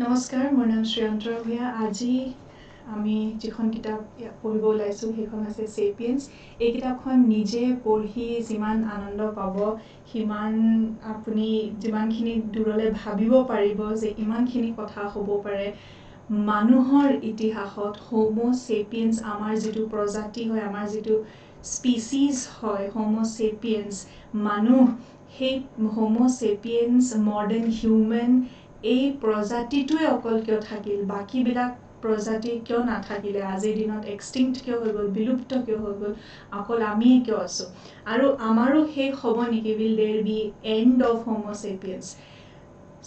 নমস্কাৰ, মোৰ নাম শ্ৰেয়ন্তৰ ভূঞা। আজি আমি যিখন কিতাপ পঢ়িব ওলাইছোঁ সেইখন হৈছে ছেপিয়েন্স। এই কিতাপখন নিজে পঢ়ি যিমান আনন্দ পাব সিমান আপুনি যিমানখিনি দূৰলৈ ভাবিব পাৰিব যে ইমানখিনি কথা হ'ব পাৰে মানুহৰ ইতিহাসত। হোমো ছেপিয়েন্স আমাৰ যিটো প্ৰজাতি হয়, আমাৰ যিটো স্পিচিজ হয়, হোমো ছেপিয়েন্স মানুহ, সেই হোমো ছেপিয়েন্স মডাৰ্ণ হিউমেন এই প্ৰজাতিটোৱে অকল কিয় থাকিল, বাকীবিলাক প্ৰজাতি কিয় নাথাকিলে, আজিৰ দিনত এক্সটিংক্ট কিয় হৈ গ'ল, বিলুপ্ত কিয় হৈ গ'ল, অকল আমিয়ে কিয় আছোঁ, আৰু আমাৰো শেষ হ'ব নেকি, will there be end of homo sapiens.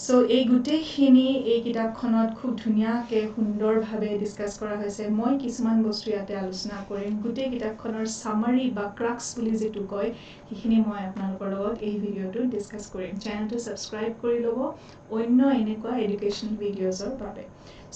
So' এই গোটেইখিনি এই কিতাপখনত খুব ধুনীয়াকৈ সুন্দৰভাৱে ডিছকাছ কৰা হৈছে। মই কিছুমান বস্তু ইয়াতে আলোচনা কৰিম। গোটেই কিতাপখনৰ চামাৰী বা ক্ৰাক্স বুলি যিটো কয় সেইখিনি মই আপোনালোকৰ লগত এই ভিডিঅ'টোত ডিছকাছ কৰিম। চেনেলটো ছাবস্ক্ৰাইব কৰি ল'ব অন্য এনেকুৱা এডুকেশ্যনেল ভিডিঅ'জৰ বাবে।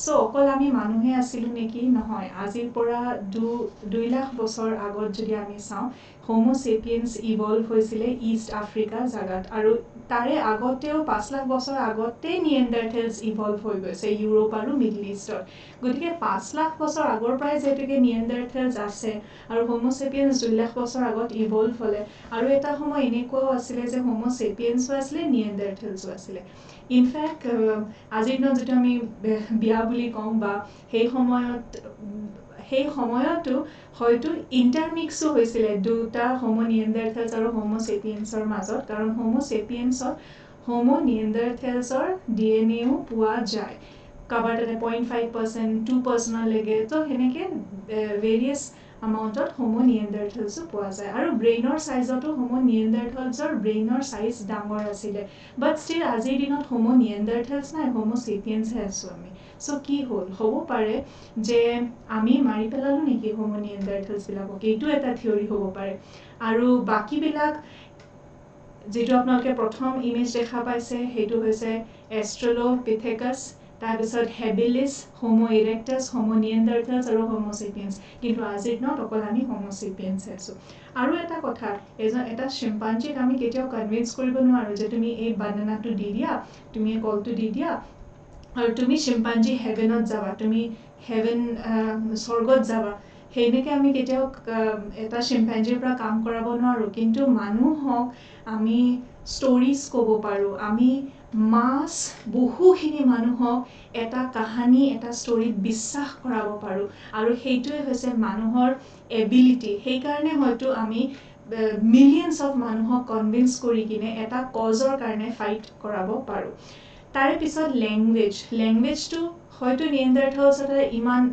চ' অকল আমি মানুহে আছিলোঁ নেকি? নহয়। আজিৰ পৰা 2 লাখ বছৰ আগত যদি আমি চাওঁ, হোমো ছেপিয়েন্স ইভলভ হৈছিলে ইষ্ট আফ্ৰিকা জাগাত, আৰু তাৰে আগতেও 5 লাখ বছৰ আগতেই নিয়েণ্ডাৰথেলছ ইভলভ হৈ গৈছে ইউৰোপ আৰু মিডল ইষ্টত। গতিকে 5 লাখ বছৰ আগৰ পৰাই যিহেতুকে নিয়েণ্ডাৰথেলছ আছে আৰু হোমো ছেপিয়েন্স 2 লাখ বছৰ আগত ইভলভ হ'লে, আৰু এটা সময় এনেকুৱাও আছিলে যে হোমো ছেপিয়েন্সো আছিলে, নিয়েণ্ডাৰথেলছো আছিলে। ইনফেক্ট আজিৰ দিনত যিটো আমি বিয়া বুলি কওঁ, বা সেই সময়তো হয়তো ইণ্টাৰমিক্সো হৈছিলে দুটা হোমো নিয়েণ্ডাৰথেলছ আৰু হোমো ছেপিয়েন্সৰ মাজত, কাৰণ হোমো ছেপিয়েন্সত হোমো নিয়েণ্ডাৰথেলছৰ ডিএনএও পোৱা যায়। কাৰোবাৰ তাতে 0.5%, 2%লৈকে, তো সেনেকৈ ভেৰিয়াছ এমাউণ্টত হোমো নিয়েণ্ডাৰথেলছো পোৱা যায়। আৰু ব্ৰেইনৰ চাইজতো হোমো নিয়েণ্ডাৰথেলছৰ ব্ৰেইনৰ চাইজ ডাঙৰ আছিলে। বাট ষ্টিল আজিৰ দিনত হোমো নিয়েণ্ডাৰথেলছ নাই, হোমো ছেপিয়েন্সহে আছোঁ আমি। চ' কি হ'ল? হ'ব পাৰে যে আমি মাৰি পেলালোঁ নেকি হোমো নিয়েণ্ডাৰথেলছবিলাকক, এইটো এটা থিয়ৰী হ'ব পাৰে। আৰু বাকীবিলাক যিটো আপোনালোকে প্ৰথম ইমেজ দেখা পাইছে সেইটো হৈছে এষ্ট্ৰেলোপিথেকাছ, তাৰপিছত হেবিলিছ, হোমো ইৰেক্টাছ, হোমো নিয়েণ্ডাৰথেলছ আৰু হোমো ছেপিয়েন্স। কিন্তু আজিৰ দিনত অকল আমি হোমো ছেপিয়েন্সহে আছোঁ। আৰু এটা কথা, এটা চিম্পাঞ্জিক আমি কেতিয়াও কনভিন্স কৰিব নোৱাৰোঁ যে তুমি এই বানানাটো দি দিয়া, তুমি এই কলটো দি দিয়া, আৰু তুমি চিম্পাঞ্জি হেভেনত যাবা, তুমি স্বৰ্গত যাবা। সেনেকৈ আমি কেতিয়াও এটা চিম্পাঞ্জিৰ পৰা কাম কৰাব নোৱাৰোঁ। কিন্তু মানুহক আমি ষ্টৰিজ ক'ব পাৰোঁ, আমি বহুখিনি মানুহক এটা কাহানী, এটা ষ্টৰিত বিশ্বাস কৰাব পাৰোঁ, আৰু সেইটোৱে হৈছে মানুহৰ এবিলিটি। সেইকাৰণে হয়তো আমি মিলিয়নছ অফ মানুহক কনভিন্স কৰি কিনে এটা কজৰ কাৰণে ফাইট কৰাব পাৰোঁ। তাৰে পিছত লেংগুৱেজটো হয়তো নিয়েণ্ডাৰথেলছতে ইমান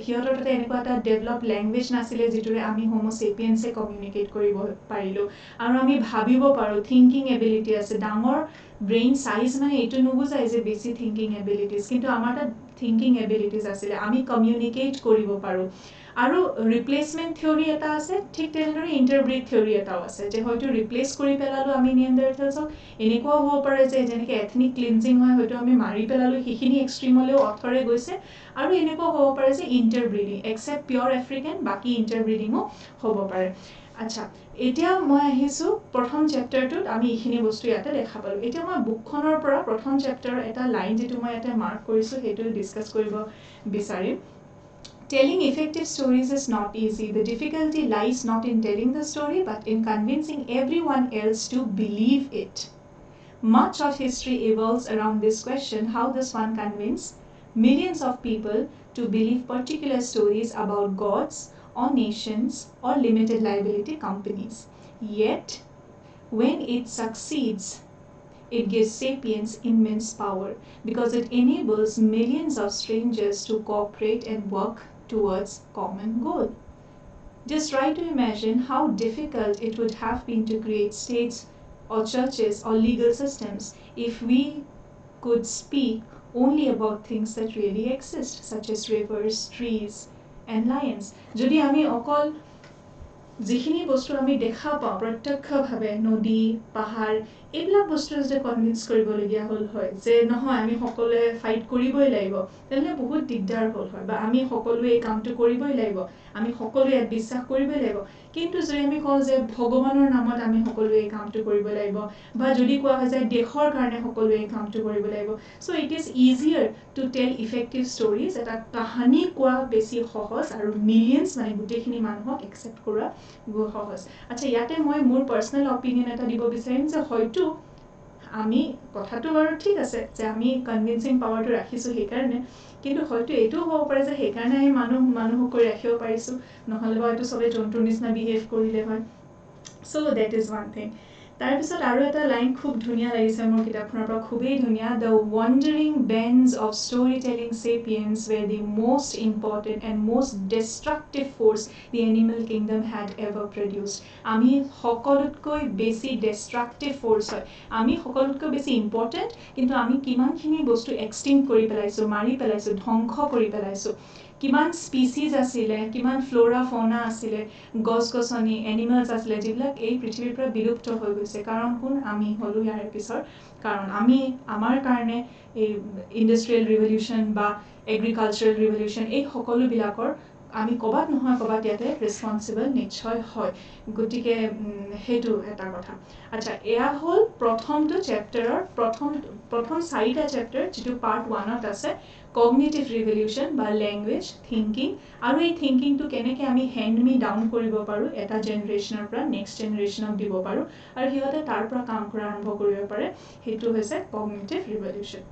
সিহঁতৰ তাতে এনেকুৱা এটা ডেভেলপ লেংগুৱেজ নাছিলে যিটোৰে আমি হোমো ছেপিয়েন্সে কমিউনিকেট কৰিব পাৰিলোঁ, আৰু আমি ভাবিব পাৰোঁ, থিংকিং এবিলিটি আছে। ডাঙৰ ব্ৰেইন চাইজ মানে এইটো নুবুজায় যে বেছি থিংকিং এবিলিটিজ, কিন্তু আমাৰ তাত থিংকিং এবিলিটিজ আছিলে, আমি কমিউনিকেট কৰিব পাৰোঁ। আৰু ৰিপ্লেচমেণ্ট থিয়ৰী এটা আছে, ঠিক তেনেদৰে ইণ্টাৰব্ৰিড থিয়ৰী এটাও আছে, যে হয়তো ৰিপ্লেচ কৰি পেলালোঁ আমি নিয়েণ্ডাৰথেলছক। এনেকুৱাও হ'ব পাৰে যে যেনেকৈ এথনিক ক্লিনজিং হয়, হয়তো আমি মাৰি পেলালোঁ, সেইখিনি এক্সট্ৰিমলৈও অথৰে গৈছে। আৰু এনেকুৱাও হ'ব পাৰে যে ইণ্টাৰব্ৰিডিং, এক্সেপ্ট পিয়ৰ আফ্ৰিকান, বাকী ইণ্টাৰব্ৰিডিঙো হ'ব পাৰে। আচ্ছা, এতিয়া মই আহিছোঁ প্ৰথম চেপ্টাৰটোত। আমি এইখিনি বস্তু ইয়াতে দেখা পালোঁ। এতিয়া মই বুকখনৰ পৰা প্ৰথম চেপ্টাৰৰ এটা লাইন যিটো মই ইয়াতে মাৰ্ক কৰিছোঁ সেইটো ডিছকাছ কৰিব বিচাৰিম। Telling effective stories is not easy. The difficulty lies not in telling the story, but in convincing everyone else to believe it. Much of history evolves around this question: how does one convince millions of people to believe particular stories about gods or nations or limited liability companies? Yet, when it succeeds, it gives sapiens immense power, because it enables millions of strangers to cooperate and work towards common goal. Just try to imagine how difficult it would have been to create states or churches or legal systems if we could speak only about things that really exist, such as rivers, trees, and lions. যদি আমি অকল যিখিনি বস্তু আমি দেখা পাওঁ প্ৰত্যক্ষভাৱে, নদী, পাহাৰ, এইবিলাক বস্তু যদি কনভিন্স কৰিবলগীয়া হ'ল হয় যে নহয় আমি সকলোৱে ফাইট কৰিবই লাগিব, তেনেহ'লে বহুত দিগদাৰ হ'ল হয়, বা আমি সকলোৱে এই কামটো কৰিবই লাগিব, আমি সকলোৱে ইয়াত বিশ্বাস কৰিবই লাগিব। কিন্তু যদি আমি কওঁ যে ভগৱানৰ নামত আমি সকলোৱে এই কামটো কৰিব লাগিব বা যদি কোৱা হয় যে দেশৰ কাৰণে সকলোৱে এই কামটো কৰিব লাগিব so it is easier to tell effective stories এটা কাহানী কোৱা বেছি সহজ আৰু মিলিয়নছ মানে গোটেইখিনি মানুহক একচেপ্ট কৰা সহজ আচ্ছা ইয়াতে মই মোৰ পাৰ্চনেল অপিনিয়ন এটা দিব বিচাৰিম যে হয়তো আমি কথাটো বাৰু ঠিক আছে যে আমি কনভিন্সিং পাৱাৰটো ৰাখিছোঁ সেইকাৰণে কিন্তু হয়তো এইটোও হ'ব পাৰে যে সেইকাৰণে আমি মানুহক কৰি ৰাখিব পাৰিছোঁ নহ'লে বা হয়তো চবেই জন্তুৰ নিচিনা বিহেভ কৰিলে হয় চ' ডেট ইজ ওৱান থিং তাৰপিছত আৰু এটা লাইন খুব ধুনীয়া লাগিছে মোৰ কিতাপখনৰ পৰা খুবেই ধুনীয়া the wandering bands of story telling sapiens were the most important and most destructive force the animal kingdom had ever produced আমি সকলোতকৈ বেছি ডিষ্ট্ৰাকটিভ ফ'ৰ্চ হয় আমি সকলোতকৈ বেছি ইম্পৰ্টেণ্ট কিন্তু আমি কিমানখিনি বস্তু এক্সটিংক্ট কৰি পেলাইছোঁ মাৰি পেলাইছোঁ ধ্বংস কৰি পেলাইছোঁ কিমান স্পিচিজ আছিলে কিমান ফ্ল'ৰা ফৌনা আছিলে গছ গছনি এনিমেলছ আছিলে যিবিলাক এই পৃথিৱীৰ পৰা বিলুপ্ত হৈ গৈছে কাৰণ কোন আমি হ'লোঁ ইয়াৰ পিছৰ কাৰণ আমি আমাৰ কাৰণে এই ইণ্ডাষ্ট্ৰিয়েল ৰিভলিউশ্যন বা এগ্ৰিকালচাৰেল ৰিভলিউশ্যন এই সকলোবিলাকৰ আমি ক'বাত নহয় ক'বাত ইয়াতে ৰেছপনচিবল নিশ্চয় হয় গতিকে সেইটো এটা কথা আচ্ছা এয়া হ'ল প্ৰথমটো চেপ্টাৰৰ প্ৰথম 4টা চেপ্টাৰ যিটো পাৰ্ট 1ত আছে কগনিটিভ ৰিভলিউশ্যন বা লেংগুৱেজ থিংকিং আৰু এই থিংকিংটো কেনেকৈ আমি হেণ্ড মি ডাউন কৰিব পাৰোঁ এটা জেনেৰেশ্যনৰ পৰা নেক্সট জেনেৰেশ্যনক দিব পাৰোঁ আৰু সিহঁতে তাৰ পৰা কাম কৰা আৰম্ভ কৰিব পাৰে সেইটো হৈছে কগনিটিভ ৰিভলিউশ্যন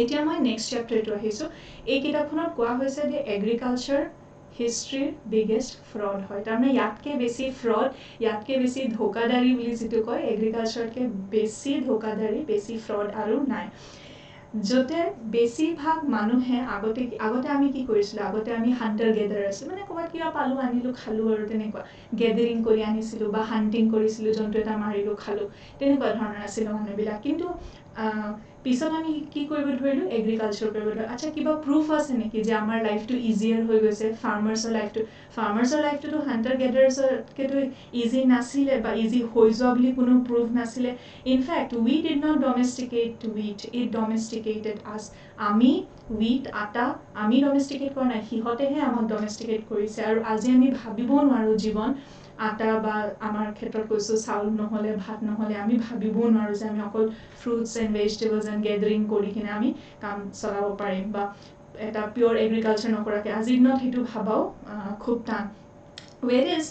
এতিয়া মই নেক্সট চেপ্টাৰটো আহিছোঁ এই কিতাপখনত কোৱা হৈছে যে এগ্ৰিকালচাৰ হিষ্ট্ৰীৰ বিগেষ্ট ফ্ৰড হয় তাৰমানে ইয়াতকৈ বেছি ফ্ৰড ইয়াতকৈ বেছি ধোকাদাৰী বুলি যিটো কয় এগ্ৰিকালচাৰতকৈ বেছি ধোকাদাৰী বেছি ফ্ৰড আৰু নাই য'তে বেছিভাগ মানুহে আগতে আমি কি কৰিছিলোঁ আগতে আমি হাণ্টাৰ গেডাৰ আছিলোঁ মানে ক'ৰবাত কিবা পালোঁ আনিলোঁ খালোঁ আৰু তেনেকুৱা গেডাৰিং কৰি আনিছিলোঁ বা হাণ্টিং কৰিছিলোঁ জন্তু এটা মাৰিলোঁ খালোঁ তেনেকুৱা ধৰণৰ আছিলোঁ মানুহবিলাক কিন্তু পিছত আমি কি কৰিব ধৰিলোঁ এগ্ৰিকালচাৰ কৰিব ধৰিলোঁ আচ্ছা কিবা প্ৰুফ আছে নেকি যে আমাৰ লাইফটো ইজিয়াৰ হৈ গৈছে ফাৰ্মাৰ্ছৰ লাইফটোতো হাণ্টাৰ গেডাৰ্ছতকৈতো ইজি নাছিলে বা ইজি হৈ যোৱা বুলি কোনো প্ৰুফ নাছিলে in fact we did not domesticate wheat it domesticated us আমি উইট আটা আমি ডমেষ্টিকেট কৰা নাই সিহঁতেহে আমাক ডমেষ্টিকেট কৰিছে আৰু আজি আমি ভাবিব নোৱাৰোঁ জীৱন আটা বা আমাৰ ক্ষেত্ৰত কৈছোঁ চাউল নহ'লে ভাত নহ'লে আমি ভাবিবও নোৱাৰোঁ যে আমি অকল fruits and vegetables and gathering কৰি কিনে আমি কাম চলাব পাৰিম বা এটা পিয়'ৰ এগ্ৰিকালচাৰ নকৰাকৈ আজিৰ দিনত সেইটো ভাবাও খুব টান there is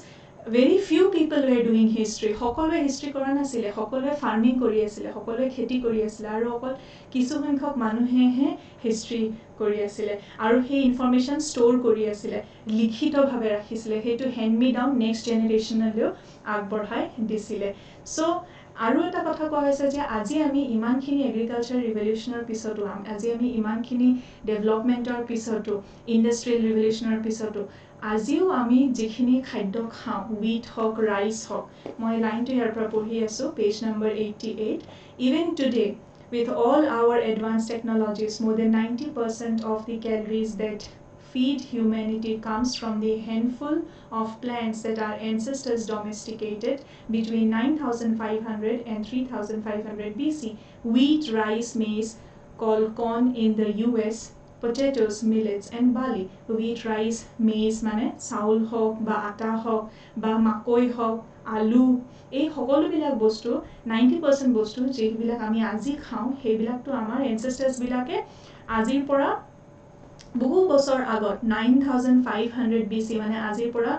very few people were doing history সকলোৱে হিষ্ট্ৰী কৰা নাছিলে সকলোৱে ফাৰ্মিং কৰি আছিলে সকলোৱে খেতি কৰি আছিলে আৰু অকল কিছু সংখ্যক মানুহেহে হিষ্ট্ৰী কৰি আছিলে আৰু সেই ইনফৰ্মেশ্যন ষ্ট'ৰ কৰি আছিলে লিখিতভাৱে ৰাখিছিলে সেইটো হেণ্ড মি ডাউন নেক্সট জেনেৰেশ্যনলৈও আগবঢ়াই দিছিলে চ' আৰু এটা কথা কোৱা হৈছে যে আজি আমি ইমানখিনি এগ্ৰিকালচাৰ ৰিভলিউশ্যনৰ পিছতো আজি আমি ইমানখিনি ডেভেলপমেণ্টৰ পিছতো ইণ্ডাষ্ট্ৰিয়েল ৰিভলিউশ্যনৰ পিছতো আজিও আমি যিখিনি খাদ্য খাওঁ হুইট হওক ৰাইচ হওক মই লাইনটো ইয়াৰ পৰা পঢ়ি আছোঁ page number 88 even today with all our advanced technologies more than 90% of the calories that feed humanity comes from the handful of plants that our ancestors domesticated between 9,500 and 3,500 BC. Wheat, rice, maize, called corn in the US, potatoes, millets and barley. Wheat, rice, maize মানে চাউল হওক বা আটা হওক বা মাকৈ হওক আলু এই সকলোবিলাক বস্তু 90% বস্তু যিবিলাক আমি আজি খাওঁ সেইবিলাকতো আমাৰ এনচেষ্টাৰ্ছবিলাকে আজিৰ পৰা বহু বছৰ আগত 9,500 BC মানে আজিৰ পৰা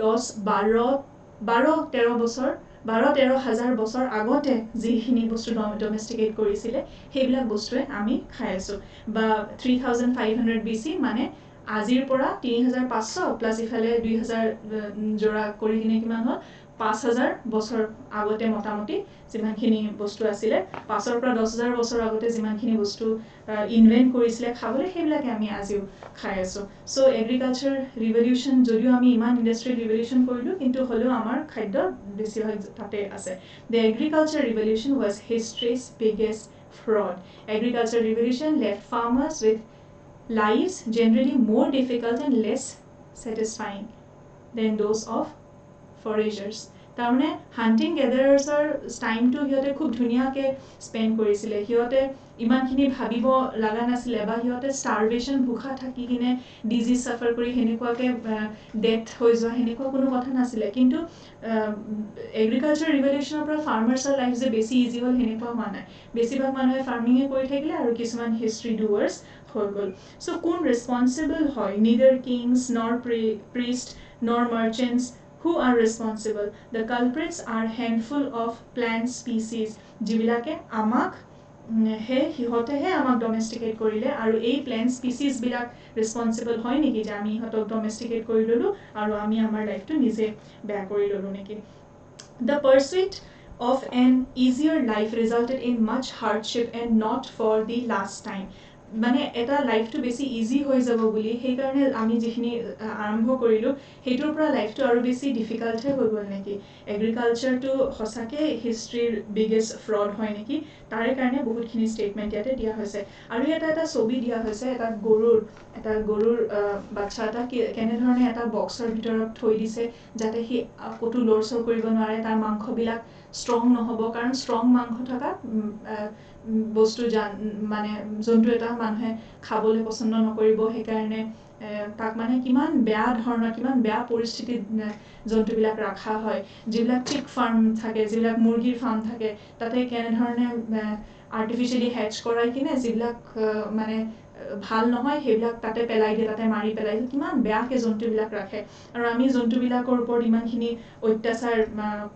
12-13 হাজাৰ বছৰ আগতে যিখিনি বস্তু ডমেষ্টিকেট কৰিছিলে সেইবিলাক বস্তুৱে আমি খাই আছোঁ বা 3,500 BC মানে আজিৰ পৰা 3,500 প্লাছ ইফালে 2,000 জোৰা কৰি কিনে কিমান হ'ল 5,000 বছৰ আগতে মোটামুটি যিমানখিনি বস্তু আছিলে 5ৰ পৰা 10,000 বছৰ আগতে যিমানখিনি বস্তু ইনভেণ্ট কৰিছিলে খাবলৈ সেইবিলাকে আমি আজিও খাই আছোঁ চ' এগ্ৰিকালচাৰ ৰিভলিউশ্যন যদিও আমি ইমান ইণ্ডাষ্ট্ৰিয়েল ৰিভলিউশ্যন কৰিলোঁ কিন্তু হ'লেও আমাৰ খাদ্য বেছিভাগ তাতে আছে the agricultural revolution was history's biggest fraud agricultural revolution left farmers with lives generally more difficult and less satisfying than those of foragers. তাৰমানে হাণ্টিং গেডাৰাৰ্ছৰ টাইমটো সিহঁতে খুব ধুনীয়াকৈ স্পেণ্ড কৰিছিলে সিহঁতে ইমানখিনি ভাবিব লগা নাছিলে বা সিহঁতে ষ্টাৰভেশ্যন ভোকা থাকি কিনে ডিজিজ চাফাৰ কৰি সেনেকুৱাকৈ ডেথ হৈ যোৱা সেনেকুৱা কোনো কথা নাছিলে কিন্তু এগ্ৰিকালচাৰ ৰিভলিউশ্যনৰ পৰা ফাৰ্মাৰ্ছৰ লাইফ যে বেছি ইজি হ'ল সেনেকুৱা হোৱা নাই বেছিভাগ মানুহে ফাৰ্মিঙে কৰি থাকিলে আৰু কিছুমান হিষ্ট্ৰী ডুৱাৰ্ছ হৈ গ'ল চ' কোন ৰেছপনচিবল হয় নিডাৰ কিংছ নৰ প্ৰিষ্ট নৰ merchants who are responsible the culprits are handful of plant species যিবিলাকে আমাক সিহঁতেহে আমাক ডমেষ্টিকেট কৰিলে আৰু এই প্লেণ্ট স্পিচিছবিলাক ৰেছপনচিবল হয় নেকি যে আমি ইহঁতক ডমেষ্টিকেট কৰি ল'লোঁ আৰু আমি আমাৰ লাইফটো নিজে বেয়া কৰি ল'লোঁ নেকি the পাৰ্চুইট of an easier life resulted in much hardship and not for the last time মানে এটা লাইফটো বেছি ইজি হৈ যাব বুলি সেইকাৰণে আমি যিখিনি আৰম্ভ কৰিলোঁ সেইটোৰ পৰা লাইফটো আৰু বেছি ডিফিকাল্টহে হৈ গ'ল নেকি এগ্ৰিকালচাৰটো সঁচাকৈ হিষ্ট্ৰীৰ বিগেষ্ট ফ্ৰড হয় নেকি তাৰে কাৰণে বহুতখিনি ষ্টেটমেণ্ট ইয়াতে দিয়া হৈছে আৰু এটা ছবি দিয়া হৈছে এটা গৰুৰ বাচ্চা এটা কেনেধৰণে এটা বক্সৰ ভিতৰত থৈ দিছে যাতে সি ক'তো লৰচৰ কৰিব নোৱাৰে তাৰ মাংসবিলাক ষ্ট্ৰং নহ'ব কাৰণ ষ্ট্ৰং মাংস থকা বস্তু মানে যোনটো এটা মানুহে খাবলৈ পচন্দ নকৰিব সেইকাৰণে তাক মানে কিমান বেয়া ধৰণৰ কিমান বেয়া পৰিস্থিতিত জন্তুবিলাক ৰখা হয় যিবিলাক চিক ফাৰ্ম থাকে যিবিলাক মুৰ্গীৰ ফাৰ্ম থাকে তাতে কেনেধৰণে আৰ্টিফিচিয়েলি হেচ কৰাই কিনে যিবিলাক মানে ভাল নহয় সেইবিলাক তাতে পেলাই দিয়ে তাতে মাৰি পেলাই কিমান বেয়াকৈ জন্তুবিলাক ৰাখে আৰু আমি জন্তুবিলাকৰ ওপৰত ইমানখিনি অত্যাচাৰ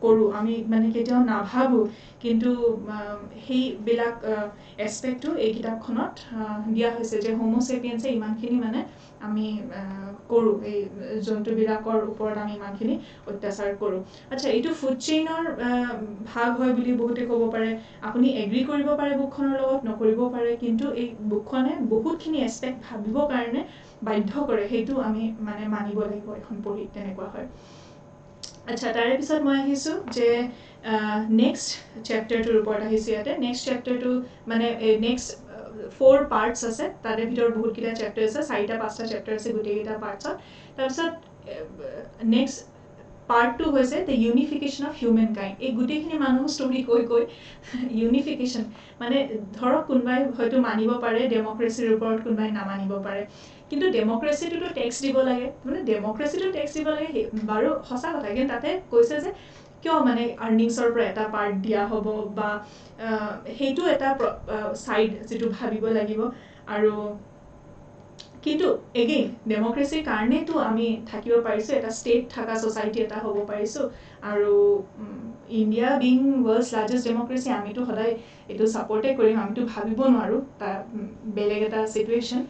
কৰোঁ আমি মানে কেতিয়াও নাভাবোঁ কিন্তু সেইবিলাক এছপেক্টটো এই কিতাপখনত দিয়া হৈছে যে হোম'ছেপিয়েন্সে ইমানখিনি মানে আমি কৰোঁ এই জন্তুবিলাকৰ ওপৰত আমি ইমানখিনি অত্যাচাৰ কৰোঁ আচ্ছা এইটো ফুড চেইনৰ ভাগ হয় বুলি বহুতে ক'ব পাৰে আপুনি এগ্ৰী কৰিব পাৰে বুকখনৰ লগত নকৰিব পাৰে কিন্তু এই বুকখনে বহুতখিনি এছপেক্ট ভাবিবৰ কাৰণে বাধ্য কৰে সেইটো আমি মানে মানিব লাগিব এখন পঢ়ি তেনেকুৱা হয় আচ্ছা তাৰে পিছত মই আহিছোঁ যে নেক্সট চেপ্টাৰটোৰ ওপৰত আহিছোঁ ইয়াতে নেক্সট চেপ্টাৰটো মানে নেক্সট 4 পাৰ্টছ আছে তাৰে ভিতৰত বহুতকেইটা চেপ্টাৰ আছে 4-5টা চেপ্টাৰ আছে গোটেইকেইটা পাৰ্টছত তাৰপিছত নেক্সট পাৰ্টটো হৈছে the unification of human kind এই গোটেইখিনি মানুহৰ ষ্টৰি কৈ ইউনিফিকেশ্যন মানে ধৰক কোনোবাই হয়তো মানিব পাৰে ডেম'ক্ৰেচিৰ ওপৰত কোনোবাই নামানিব পাৰে কিন্তু ডেম'ক্ৰেচিটোতো টেক্স দিব লাগে মানে ডেম'ক্ৰেচিটো টেক্স দিব লাগে বাৰু সঁচা কথা কিন্তু তাতে কৈছে যে কিয় মানে আৰ্নিংছৰ পৰা এটা পাৰ্ট দিয়া হ'ব বা সেইটো এটা ছাইড যিটো ভাবিব লাগিব আৰু কিন্তু এগেইন ডেম'ক্ৰেচিৰ কাৰণেতো আমি থাকিব পাৰিছোঁ এটা ষ্টেট থকা ছ'চাইটি এটা হ'ব পাৰিছোঁ আৰু India being world's largest democracy আমিতো সদায় এইটো ছাপৰ্টে কৰিম আমিতো ভাবিব নোৱাৰোঁ তাৰ বেলেগ এটা situation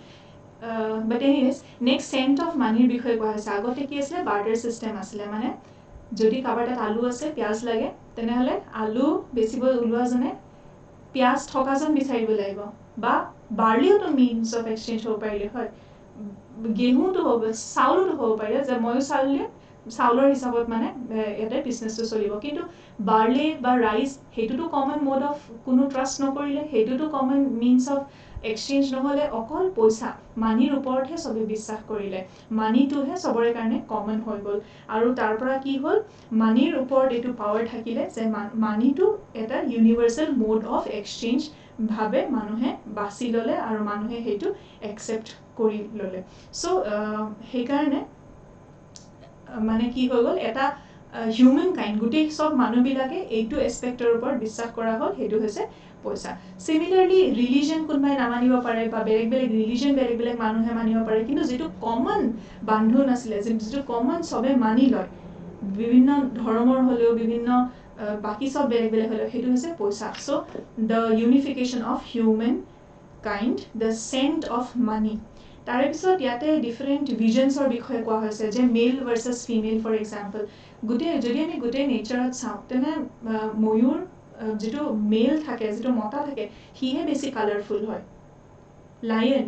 but anyways next cent of মানিৰ বিষয়ে কোৱা হৈছে আগতে কি আছিলে বাৰ্টাৰ ছিষ্টেম আছিলে মানে যদি কাৰোবাৰ তাত আলু আছে পিঁয়াজ লাগে তেনেহ'লে আলু বেচিব ওলোৱাজনে পিঁয়াজ থকাজন বিচাৰিব লাগিব বা বাৰ্লিওতো মিনছ অফ এক্সচেঞ্জ হ'ব পাৰিলে হয় গেহুঁতো হ'ব চাউলতো হ'ব পাৰিলে যে ময়ো চাউল দিম চাউলৰ হিচাপত মানে ইয়াতে বিজনেছটো চলিব কিন্তু বাৰ্লি বা ৰাইচ সেইটোতো কমন মোড অফ কোনো ট্ৰাষ্ট নকৰিলে সেইটোতো কমন মিনছ অফ এক্সচেঞ্জ নহ'লে অকল পইচা মানিৰ ওপৰতহে চবেই বিশ্বাস কৰিলে মানিটোহে চবৰে কাৰণে কমন হৈ গ'ল আৰু তাৰ পৰা কি হ'ল মানিৰ ওপৰত এইটো পাৱাৰ থাকিলে যে মানিটো এটা ইউনিভাৰ্চেল মোড অফ এক্সচেঞ্জ ভাবে মানুহে বাছি ল'লে আৰু মানুহে সেইটো একচেপ্ট কৰি ল'লে চ' সেইকাৰণে মানে কি হৈ গ'ল এটা হিউমেন কাইণ্ড গোটেই চব মানুহবিলাকে এইটো এছপেক্টৰ ওপৰত বিশ্বাস কৰা হ'ল সেইটো হৈছে পইচা চিমিলাৰলি ৰিলিজন কোনোবাই নামানিব পাৰে বা বেলেগ ৰিলিজন বেলেগ মানুহে মানিব পাৰে কিন্তু যিটো কমন বান্ধোন আছিলে যিটো কমন চবে মানি লয় বিভিন্ন ধৰ্মৰ হ'লেও বিভিন্ন বাকী চব বেলেগ হ'লেও সেইটো হৈছে পইচা so' the unification of humankind the scent of money তাৰে পিছত ইয়াতে ডিফাৰেণ্ট ভিজনছৰ বিষয়ে কোৱা হৈছে যে male versus female for example যদি আমি গোটেই নেচাৰত চাওঁ তেনে ময়ূৰ যিটো মেল থাকে যিটো মতা থাকে সিহে বেছি কালাৰফুল হয় লায়ন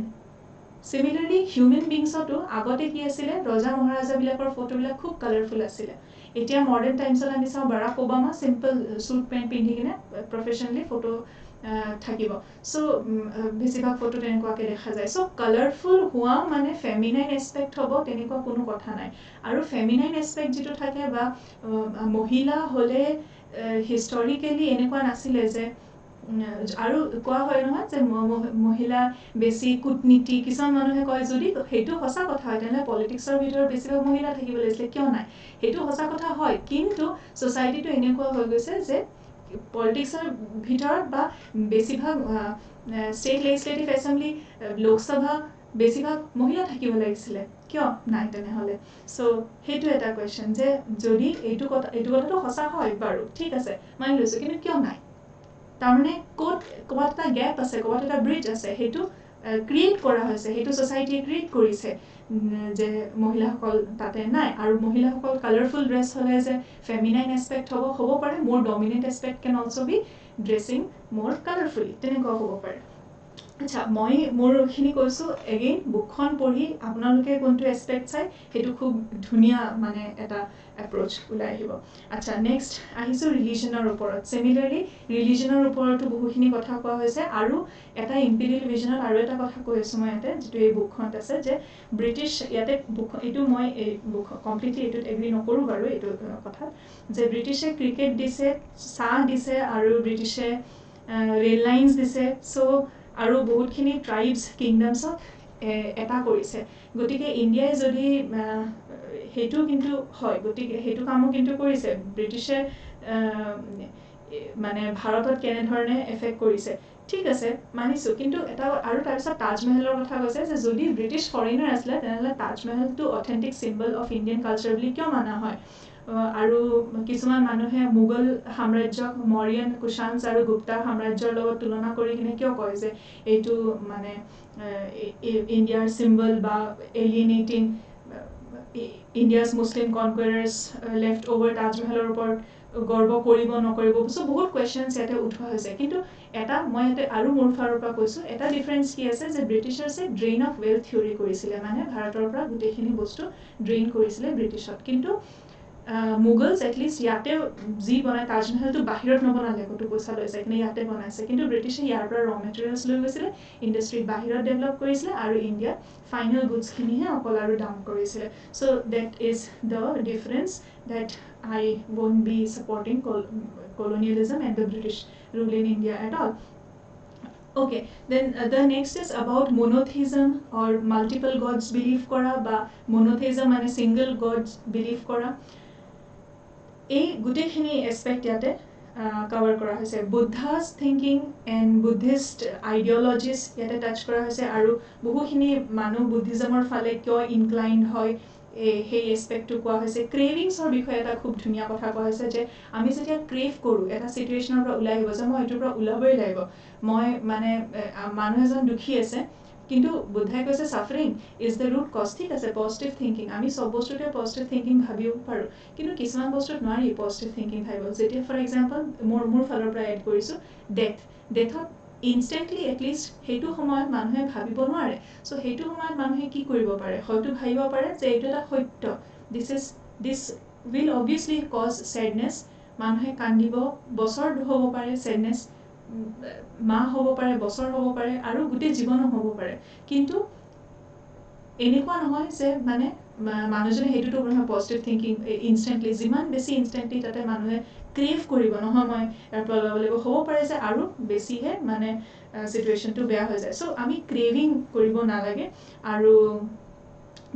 চিমিলাৰলি হিউমেন বিংছতো আগতে কি আছিলে ৰজা মহাৰাজাবিলাকৰ ফটোবিলাক খুব কালাৰফুল আছিলে এতিয়া মডাৰ্ণ টাইমছত আমি চাওঁ বাৰাক ওবামা চিম্পল চুট পেণ্ট পিন্ধি কিনে প্ৰফেশ্যনেলি ফটো থাকিব সো বেছিভাগ ফটো তেনেকুৱাকৈ দেখা যায় সো কালাৰফুল হোৱা মানে ফেমিনাইন এছপেক্ট হ'ব তেনেকুৱা কোনো কথা নাই আৰু ফেমিনাইন এছপেক্ট যিটো থাকে বা মহিলা হ'লে হিষ্টৰিকেলি এনেকুৱা নাছিলে যে আৰু কোৱা হয় নহয় যে মহিলা বেছি কূটনীতি কিছুমান মানুহে কয় যদি সেইটো সঁচা কথা হয় তেনেহ'লে পলিটিক্সৰ ভিতৰত বেছিভাগ মহিলা থাকিব লাগিছিলে কিয় নাই সেইটো সঁচা কথা হয় কিন্তু ছ'চাইটিটো এনেকুৱা হৈ গৈছে যে পলিটিক্সৰ ভিতৰত বা বেছিভাগ ষ্টেট লেজিসলেটিভ এছেম্বলি লোকসভা বেছিভাগ মহিলা থাকিব লাগিছিলে কিয় নাই তেনেহ'লে সো সেইটো এটা কুৱেশ্যন যে যদি এইটো কথাটো সঁচা হয় বাৰু ঠিক আছে মানি লৈছোঁ কিন্তু কিয় নাই তাৰমানে ক'ৰবাত এটা গেপ আছে ক'ৰবাত এটা ব্ৰিজ আছে সেইটো ক্ৰিয়েট কৰা হৈছে সেইটো ছ'চাইটিয়ে ক্ৰিয়েট কৰিছে যে মহিলাসকল তাতে নাই আৰু মহিলাসকল কালাৰফুল ড্ৰেছ হ'লে যে ফেমিনাইন এছপেক্ট হ'ব পাৰে মোৰ ডমিনেণ্ট এছপেক্ট কেন অলছ' বি ড্ৰেছিং মোৰ কালাৰফুলি তেনেকুৱা হ'ব পাৰে আচ্ছা মই মোৰখিনি কৈছোঁ এগেইন বুকখন পঢ়ি আপোনালোকে কোনটো এছপেক্ট চাই সেইটো খুব ধুনীয়া মানে এটা এপ্ৰ'চ ওলাই আহিব আচ্ছা নেক্সট আহিছোঁ ৰিলিজনৰ ওপৰত চিমিলাৰলি ৰিলিজনৰ ওপৰতো বহুখিনি কথা কোৱা হৈছে আৰু এটা ইম্পিৰিয়েল ভিজনত আৰু এটা কথা কৈ আছোঁ মই ইয়াতে যিটো এই বুকখনত আছে যে ব্ৰিটিছ ইয়াতে বুক এইটো মই এই বুক কমপ্লিটলি এইটোত এগ্ৰী নকৰোঁ বাৰু এইটো কথাত যে ব্ৰিটিছে ক্ৰিকেট দিছে চাহ দিছে আৰু ব্ৰিটিছে ৰেল লাইনছ দিছে চ' আৰু বহুতখিনি ট্ৰাইবছ কিংডমছক এটা কৰিছে গতিকে ইণ্ডিয়াই যদি সেইটো কিন্তু হয় গতিকে সেইটো কামো কিন্তু কৰিছে ব্ৰিটিছে মানে ভাৰতত কেনেধৰণে এফেক্ট কৰিছে ঠিক আছে মানিছোঁ কিন্তু এটা আৰু তাৰপিছত তাজমহলৰ কথা কৈছে যে যদি ব্ৰিটিছ ফৰেইনাৰ আছিলে তেনেহ'লে তাজমহলটো authentic symbol of Indian culture বুলি কিয় মানা হয় আৰু কিছুমান মানুহে মোগল সাম্ৰাজ্যক মৰিয়ান কুশানছ আৰু গুপ্তা সাম্ৰাজ্যৰ লগত তুলনা কৰি কিনে কিয় কয় যে এইটো মানে ইণ্ডিয়াৰ চিম্বল বা এলিয়েনেটিং ইণ্ডিয়াছ মুছলিম কনকুৱাৰাৰ্ছ লেফ্ট অভাৰ তাজমহলৰ ওপৰত গৰ্ব কৰিব নকৰিব চ' বহুত কুৱেশ্যনছ ইয়াতে উঠোৱা হৈছে কিন্তু এটা মই ইয়াতে আৰু মোৰ ফালৰ পৰা কৈছোঁ এটা ডিফাৰেঞ্চ কি আছে যে ব্ৰিটিছাৰ্ছে ড্ৰেইন অফ ৱেল্থ থিয়ৰী কৰিছিলে মানে ভাৰতৰ পৰা গোটেইখিনি বস্তু ড্ৰেইন কৰিছিলে ব্ৰিটিছত কিন্তু মোগলছ এটলিষ্ট ইয়াতে যি বনায় তাজমহলটো বাহিৰত নবনালে ক'তো পইচা লৈছে কিন্তু ইয়াতে বনাইছে কিন্তু ব্ৰিটিছে ইয়াৰ পৰা ৰ মেটেৰিয়েলছ লৈ গৈছিলে ইণ্ডাষ্ট্ৰী বাহিৰত ডেভেলপ কৰিছিলে আৰু ইণ্ডিয়াত ফাইনেল গুডছখিনিহে অকল আৰু দাম কৰিছিলে so' that is the difference that I won't be supporting colonialism and the British rule in India at all. Okay, then the next is about monotheism or multiple gods belief kora ba monotheism and single gods belief kora. এই গোটেইখিনি aspect ইয়াতে cover কৰা হৈছে বুদ্ধাছ thinking and Buddhist আইডিঅ'লজিজ ইয়াতে touch কৰা হৈছে আৰু বহুখিনি মানুহ বুদ্ধিজমৰ ফালে কিয় ইনক্লাইণ্ড হয় সেই এছপেক্টটো কোৱা হৈছে ক্ৰেভিংছৰ বিষয়ে এটা খুব ধুনীয়া কথা কোৱা হৈছে যে আমি যেতিয়া ক্ৰেভ কৰোঁ এটা ছিটুৱেশ্যনৰ পৰা ওলাই আহিব যে মই এইটোৰ পৰা ওলাবই লাগিব মই মানে মানুহ এজন দুখী আছে কিন্তু বুদ্ধাই কৈছে suffering is the root cause ঠিক আছে পজিটিভ থিংকিং আমি চব বস্তুতে পজিটিভ থিংকিং ভাবিব পাৰোঁ কিন্তু কিছুমান বস্তুত নোৱাৰি পজিটিভ থিংকিং ভাবিব যেতিয়া ফৰ এক্সাম্পল মোৰ ফালৰ পৰা এড কৰিছোঁ ডেথত ইনষ্টেণ্টলি এটলিষ্ট সেইটো সময়ত মানুহে ভাবিব নোৱাৰে চ' সেইটো সময়ত মানুহে কি কৰিব পাৰে হয়তো ভাবিব পাৰে যে এইটো এটা সত্য this will obviously cause sadness মানুহে কান্দিব বছৰ হ'ব পাৰে ছেডনেছ মাহ হ'ব পাৰে বছৰ হ'ব পাৰে আৰু গোটেই জীৱনো হ'ব পাৰে কিন্তু এনেকুৱা নহয় যে মানে মানুহজনে সেইটোতো নহয় পজিটিভ থিংকিং ইনষ্টেণ্টলি যিমান বেছি ইনষ্টেণ্টলি তাতে মানুহে ক্ৰেভ কৰিব নহয় মই ইয়াৰ পৰা ল'ব লাগিব হ'ব পাৰে যে আৰু বেছিহে মানে ছিটুৱেশ্যনটো বেয়া হৈ যায় চ' আমি ক্ৰেভিং কৰিব নালাগে আৰু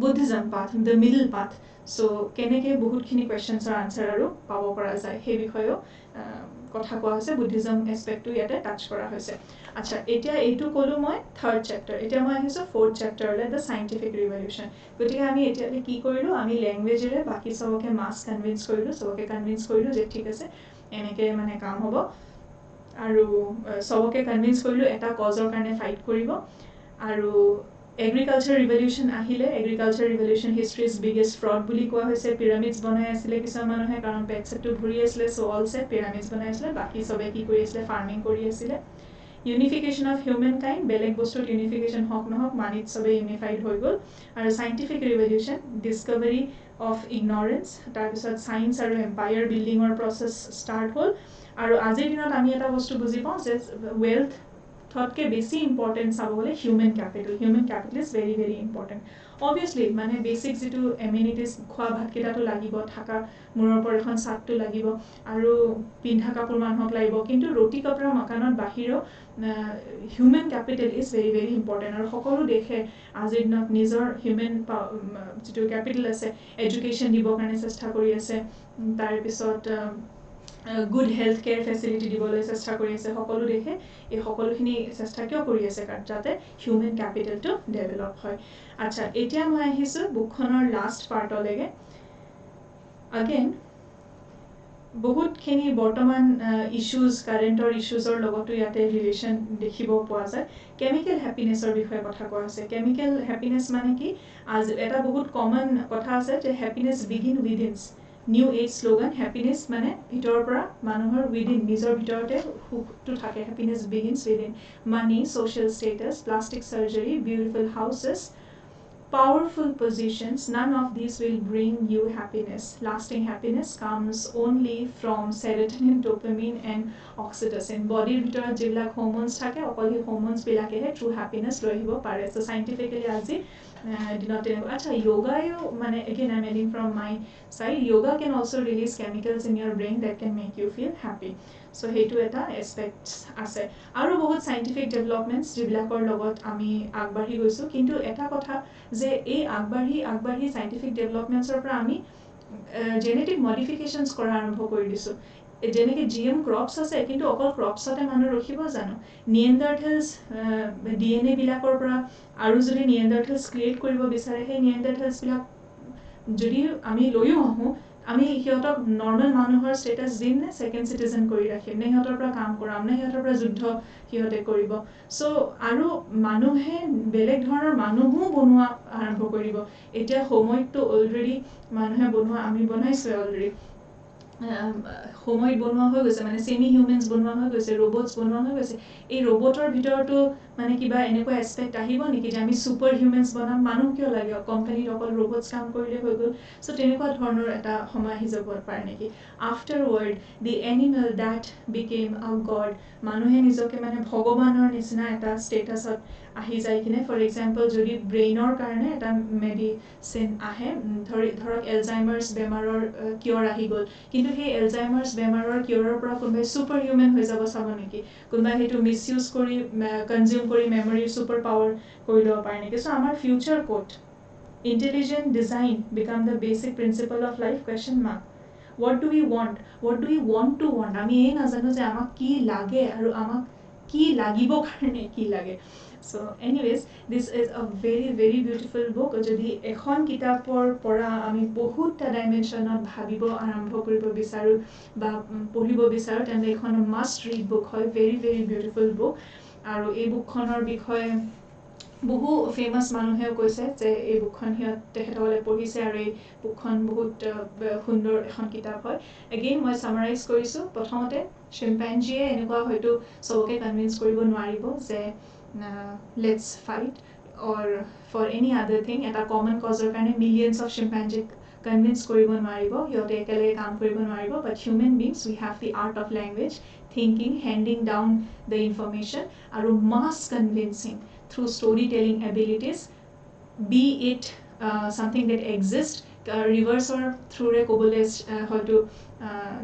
Buddhism path the middle path so' কেনেকৈ বহুতখিনি কুৱেশ্যনছৰ আনচাৰ আৰু পাব পৰা যায় সেই বিষয়েও কথা কোৱা হৈছে বুদ্ধিজম এছপেক্টটো ইয়াতে টাচ কৰা হৈছে আচ্ছা এতিয়া এইটো ক'লোঁ মই থাৰ্ড চেপ্টাৰ এতিয়া মই আহিছোঁ ফ'ৰ্থ চেপ্টাৰলৈ দ্য চাইণ্টিফিক ৰিভলিউশ্যন গতিকে আমি এতিয়ালৈ কি কৰিলোঁ আমি লেংগুৱেজেৰে বাকী চবকে মাছ কনভিন্স কৰিলোঁ যে ঠিক আছে এনেকৈ মানে কাম হ'ব আৰু চবকে কনভিন্স কৰিলোঁ এটা কজৰ কাৰণে ফাইট কৰিব আৰু এগ্ৰিকালচাৰ ৰিভলিউশ্যন আহিলে এগ্ৰিকালচাৰ ৰিভলিউশ্যন হিষ্ট্ৰীজ বিগেষ্ট ফ্ৰড বুলি কোৱা হৈছে পিৰামিডছ বনাই আছিলে কিছুমান মানুহে কাৰণ পেট চেটটো ভৰি আছিলে চ' অল ছেট পিৰামিডছ বনাই আছিলে বাকী চবে কি কৰি আছিলে ফাৰ্মিং কৰি আছিলে ইউনিফিকেশ্যন অফ হিউমেন কাইণ্ড বেলেগ বস্তুত ইউনিফিকেশ্যন হওক নহওক মানিত চবেই ইউনিফাইড হৈ গ'ল আৰু scientific revolution discovery of ignorance তাৰপিছত ছায়েন্স আৰু এম্পায়াৰ বিল্ডিঙৰ প্ৰচেছ ষ্টাৰ্ট হ'ল আৰু আজিৰ দিনত আমি এটা বস্তু বুজি পাওঁ যে ৱেলথ থতকে বেছি ইম্পৰ্টেণ্ট চাব গ'লে human capital is very very important obviously মানে বেছিক যিটো এমিনিটিজ খোৱা ভাতকেইটাটো লাগিব থকা মূৰৰ ওপৰত এখন চাটটো লাগিব আৰু পিন্ধা কাপোৰ মানুহক লাগিব কিন্তু ৰুটি কপৰা মকানত বাহিৰেও human capital is very very important আৰু সকলো দেশে আজিৰ দিনত নিজৰ হিউমেন যিটো কেপিটেল আছে এডুকেশ্যন দিবৰ কাৰণে চেষ্টা কৰি আছে তাৰপিছত গুড হেল্থ কেয়াৰ ফেচিলিটি দিবলৈ চেষ্টা কৰি আছে সকলো দেশে এই সকলোখিনি চেষ্টা কিয় কৰি আছে কাৰণ যাতে হিউমেন কেপিটেলটো ডেভেলপ হয় আচ্ছা এতিয়া মই আহিছোঁ বুকখনৰ লাষ্ট পাৰ্টলৈকে আগেন বহুতখিনি বৰ্তমান ইছ্যুজ কাৰেণ্টৰ ইছ্যুজৰ লগতো ইয়াতে ৰিলেশ্যন দেখিব পোৱা যায় কেমিকেল হেপিনেছৰ বিষয়ে কথা কোৱা আছে কেমিকেল হেপিনেছ মানে কি আজি এটা বহুত কমন কথা আছে যে happiness begin within new age slogan happiness মানে ভিতৰৰ পৰা মানুহৰ উইদিন নিজৰ ভিতৰতে সুখটো থাকে happiness begins within money social status plastic surgery beautiful houses powerful positions, none of these will bring you happiness. Lasting happiness comes only from serotonin, dopamine and oxytocin. Body ভিতৰত যিবিলাক hormones থাকে অকল সেই hormones বিলাকেহে true happiness লৈ আহিব পাৰে so scientifically আজি দিনত আচ্ছা yogaয়ো মানে again I'm adding from my side yoga can also release chemicals in your brain that can make you feel happy so সেইটো এটা এছপেক্টছ আছে আৰু বহুত চাইণ্টিফিক ডেভেলপমেণ্টছ যিবিলাকৰ লগত আমি আগবাঢ়ি গৈছোঁ কিন্তু এটা কথা যে এই আগবাঢ়ি চাইণ্টিফিক ডেভেলপমেণ্টছৰ পৰা আমি জেনেটিক মডিফিকেশ্যনছ কৰা আৰম্ভ কৰি দিছোঁ যেনেকৈ GM ক্ৰপছ আছে কিন্তু অকল ক্ৰপছতে মানুহ ৰখিব জানো নিয়েণ্ডাৰথেলছ DNA বিলাকৰ পৰা আৰু যদি নিয়েণ্ডাৰথেলছ ক্ৰিয়েট কৰিব বিচাৰে সেই নিয়েণ্ডাৰথেলছবিলাক যদি আমি লৈও আহোঁ আমি সিহঁতক নৰ্মেল মানুহৰ ষ্টেটাছ দিম নে ছেকেণ্ড চিটিজেন কৰি ৰাখিম নে সিহঁতৰ পৰা কাম কৰাম নে সিহঁতৰ পৰা যুদ্ধ সিহঁতে কৰিব চ' আৰু মানুহে বেলেগ ধৰণৰ মানুহো বনোৱা আৰম্ভ কৰিব এতিয়া সময়ততো অলৰেডি মানুহে বনোৱা আমি বনাইছোঁ অলৰেডি সময়ত বনোৱা হৈ গৈছে মানে ছেমি হিউমেনছ বনোৱা হৈ গৈছে ৰবটছ বনোৱা হৈ গৈছে এই ৰবটৰ ভিতৰতো মানে কিবা এনেকুৱা এছপেক্ট আহিব নেকি যে আমি ছুপাৰ হিউমেনছ বনাম মানুহ কিয় লাগে কোম্পানীত অকল ৰবটছ কাম কৰিলে হৈ গ'ল চ' তেনেকুৱা ধৰণৰ এটা সময় আহি যাব পাৰে নেকি afterward the animal that became a god মানুহে নিজকে মানে ভগৱানৰ নিচিনা এটা ষ্টেটাছত আহি যায় কিনে ফৰ এক্সাম্পল যদি ব্ৰেইনৰ কাৰণে এটা মেডিচিন আহে ধৰক এলজাইমাৰ্ছ বেমাৰৰ কিয়ৰ আহি গ'ল কিন্তু সেই এলজাইমাৰ্ছ বেমাৰৰ কিয়ৰৰ পৰা কোনোবাই ছুপাৰ হিউমেন হৈ যাব চাব নেকি কোনোবাই সেইটো মিছ ইউজ কৰি কনজিউম কৰি মেমৰিৰ ছুপাৰ পাৱাৰ কৰি ল'ব পাৰে নেকি চ' আমাৰ ফিউচাৰ ক'ত intelligent design become the basic principle of life question mark what do we want to want আমি এই নাজানো যে আমাক কি লাগে আৰু আমাক কি লাগিব কাৰণে কি লাগে so anyways this is a very very beautiful book যদি এখন কিতাপৰ পৰা আমি বহুতটা ডাইমেনশ্যনত ভাবিব আৰম্ভ কৰিব বিচাৰো বা পঢ়িব বিচাৰো তেন্তে এখন মাষ্ট ৰিড বুক হয় very very beautiful book আৰু এই বুকখনৰ বিষয়ে বহু ফেমাছ মানুহেও কৈছে যে এই বুকখন তেখেতসকলে পঢ়িছে আৰু এই বুকখন বহুত সুন্দৰ এখন কিতাপ হয় এগেইন মই সামাৰাইজ কৰিছোঁ প্ৰথমতে চিম্পেঞ্জিয়ে এনেকুৱা হয়তো চবকে কনভিন্স কৰিব নোৱাৰিব যে let's fight or for any other thing এটা কমন কজৰ কাৰণে মিলিয়নছ অফ চিম্পেঞ্জিক কনভিন্স কৰিব নোৱাৰিব সিহঁতে একেলগে কাম কৰিব নোৱাৰিব but human beings we have the art of language thinking handing down the information আৰু mass convincing through storytelling abilities be it something that exists reverse or through a কবলে হয়তো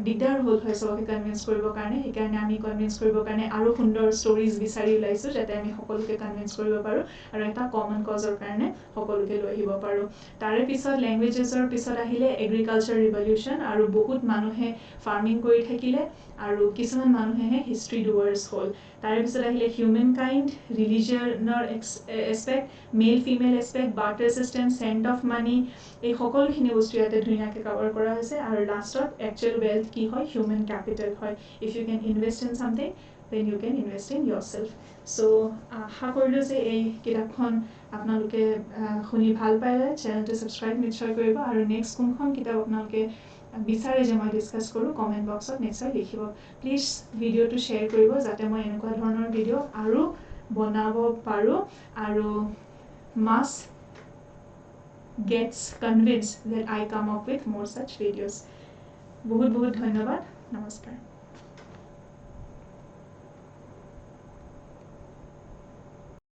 দিগদাৰ হ'ল হয় সবকে কনভিন্স কৰিবৰ কাৰণে সেইকাৰণে আমি কনভিন্স কৰিবৰ কাৰণে আৰু সুন্দৰ ষ্টৰিজ বিচাৰি ওলাইছোঁ যাতে আমি সকলোকে কনভিন্স কৰিব পাৰোঁ আৰু এটা কমন কজৰ কাৰণে সকলোকে লৈ আহিব পাৰোঁ তাৰে পিছত লেংগুৱেজেছৰ পিছত আহিলে এগ্ৰিকালচাৰ ৰিভলিউশ্যন আৰু বহুত মানুহে ফাৰ্মিং কৰি থাকিলে আৰু কিছুমান মানুহেহে হিষ্ট্ৰী ডুৱাৰ্ছ হ'ল তাৰে পিছত আহিলে হিউমেন কাইণ্ড ৰিলিজিয়নৰ aspect male female aspect barter system scent of money এই সকলোখিনি বস্তু ইয়াতে ধুনীয়াকৈ কভাৰ কৰা হৈছে আৰু লাষ্টত একচুৱেল ৱেল্থ কি হয় হিউমেন কেপিটেল হয় if you can invest in something then you can invest in yourself so' আশা কৰিলোঁ যে এই কিতাপখন আপোনালোকে শুনি ভাল পালে চেনেলটো ছাবস্ক্ৰাইব নিশ্চয় কৰিব আৰু নেক্সট কোনখন কিতাপ আপোনালোকে বিচাৰে যে মই ডিছকাছ কৰোঁ কমেণ্ট বক্সত নিশ্চয় লিখিব প্লিজ ভিডিঅ'টো শ্বেয়াৰ কৰিব যাতে মই এনেকুৱা ধৰণৰ ভিডিঅ' আৰু বনাব পাৰোঁ আৰু মাছ gets convinced that I come up with more such videos. বহুত বহুত ধন্যবাদ নমস্কাৰ